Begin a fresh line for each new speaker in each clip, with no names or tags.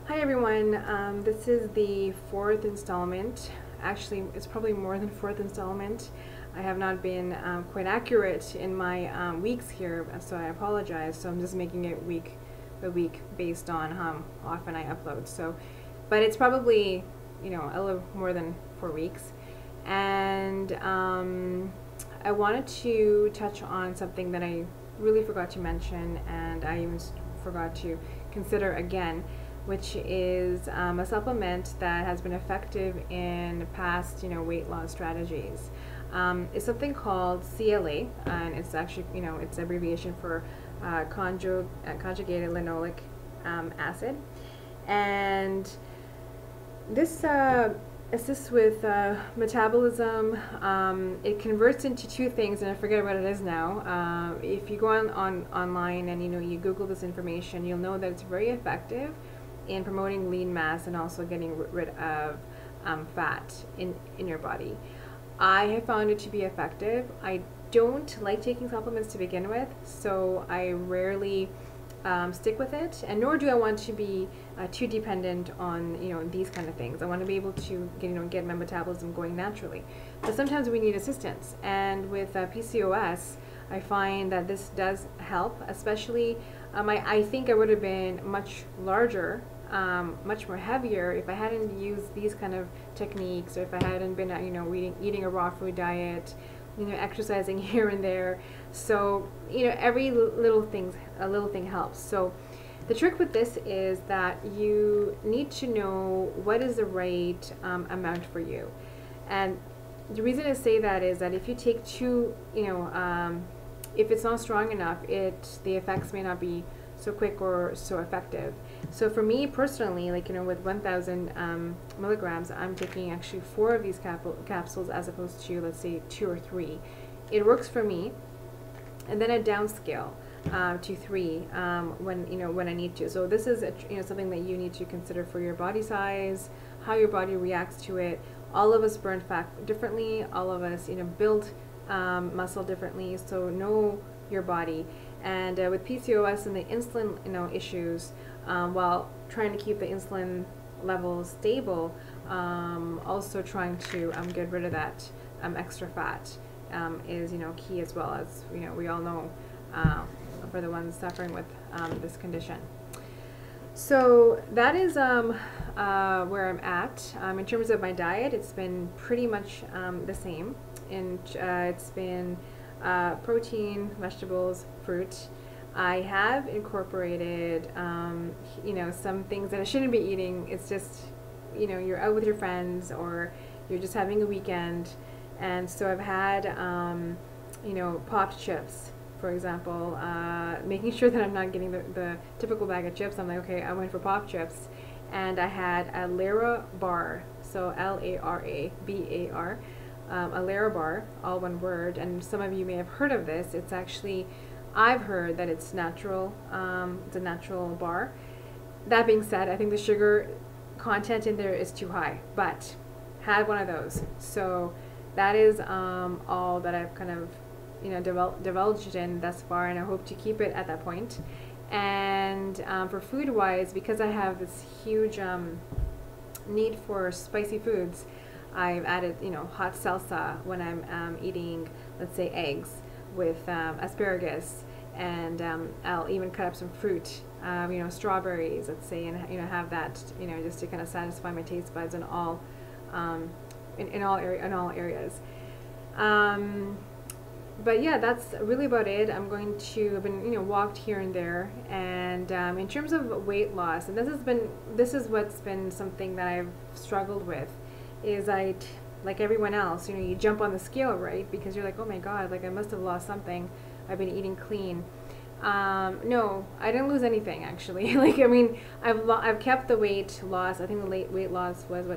Hi everyone, this is the fourth installment. Actually, it's probably more than fourth installment. I have not been quite accurate in my weeks here, so I apologize. So I'm just making it week by week based on how often I upload. So, but it's probably, a little more than 4 weeks. And I wanted to touch on something that I really forgot to mention, and I even forgot to consider again, which is a supplement that has been effective in past, weight loss strategies. It's something called CLA, and it's actually, it's abbreviation for conjugated linoleic acid, and this assists with metabolism. It converts into two things, and I forget what it is now. If you go online and you Google this information, you'll know that it's very effective in promoting lean mass and also getting rid of fat in your body. I have found it to be effective. I don't like taking supplements to begin with, so I rarely stick with it, and nor do I want to be too dependent on these kind of things. I want to be able to get my metabolism going naturally, but sometimes we need assistance, and with PCOS I find that this does help, especially I think I would have been much larger, much more heavier if I hadn't used these kind of techniques, or if I hadn't been eating a raw food diet, exercising here and there. So every little thing helps. So the trick with this is that you need to know what is the right amount for you. And the reason I say that is that if you take too, if it's not strong enough, the effects may not be so quick or so effective. So for me personally, with 1,000 milligrams, I'm taking actually 4 of these capsules as opposed to, let's say, 2 or 3. It works for me, and then I downscale to 3 when I need to. So this is something that you need to consider for your body size, how your body reacts to it. All of us burn fat differently. All of us build muscle differently. So know your body. And with PCOS and the insulin issues, while trying to keep the insulin levels stable, also trying to get rid of that extra fat is key, as well as we all know for the ones suffering with this condition. So that is where I'm at. In terms of my diet, it's been pretty much the same. And it's been protein, vegetables, fruit. I have incorporated, some things that I shouldn't be eating. It's just, you're out with your friends or you're just having a weekend. And so I've had, popped chips, for example, making sure that I'm not getting the typical bag of chips. I'm like, okay, I went for pop chips. And I had a Lara bar, so Larabar. A Lara bar, all one word, and some of you may have heard of this. It's actually, I've heard that it's natural. It's a natural bar. That being said, I think the sugar content in there is too high, but had one of those. So that is all that I've kind of divulged in thus far, and I hope to keep it at that point. And for food wise, because I have this huge need for spicy foods, I've added, hot salsa when I'm eating, let's say, eggs with asparagus, and I'll even cut up some fruit, strawberries, let's say, and have that, just to kind of satisfy my taste buds in all, in all areas. But yeah, that's really about it. I've been walked here and there, and in terms of weight loss, and this is what's been something that I've struggled with. Is like everyone else, you jump on the scale, right? Because you're like, oh my God, I must have lost something. I've been eating clean. No, I didn't lose anything actually. I've kept the weight loss. I think the weight loss was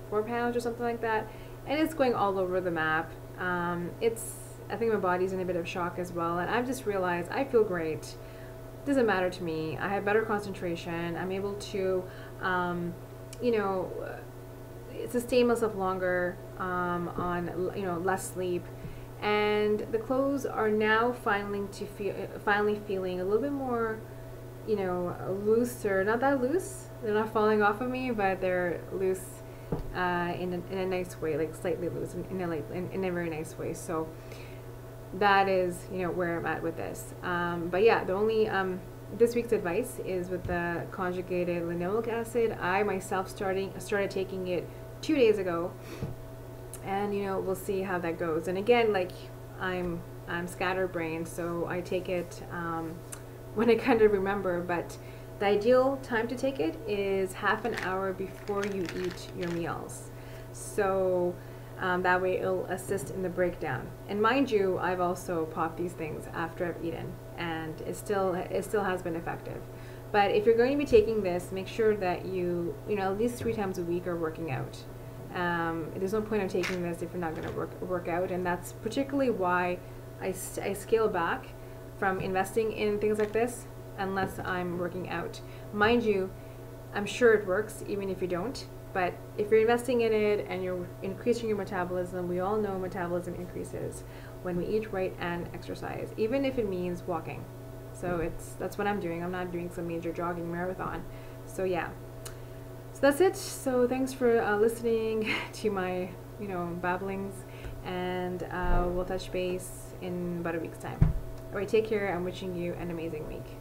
4 pounds or something like that, and it's going all over the map. I think my body's in a bit of shock as well, and I've just realized I feel great. Doesn't matter to me. I have better concentration. I'm able to, sustain myself longer on less sleep, and the clothes are now finally feeling a little bit more you know, loose, or not that loose. They're not falling off of me, but they're loose in a nice way, like slightly loose in a very nice way. So that is, you know, where I'm at with this. But yeah, the only this week's advice is with the conjugated linoleic acid. I myself started taking it 2 days ago, and you know, we'll see how that goes. And again, like I'm scatterbrained, so I take it when I kind of remember. But the ideal time to take it is half an hour before you eat your meals. So that way it'll assist in the breakdown. And mind you, I've also popped these things after I've eaten, and it still has been effective. But if you're going to be taking this, make sure that you know, at least 3 times a week are working out. There's no point of taking this if you're not going to work out, and that's particularly why I scale back from investing in things like this unless I'm working out. Mind you, I'm sure it works even if you don't. But if you're investing in it and you're increasing your metabolism, we all know metabolism increases when we eat right and exercise, even if it means walking. So that's what I'm doing. I'm not doing some major jogging marathon. So yeah. So that's it. So thanks for listening to my, you know, babblings, and we'll touch base in about a week's time. All right, take care. I'm wishing you an amazing week.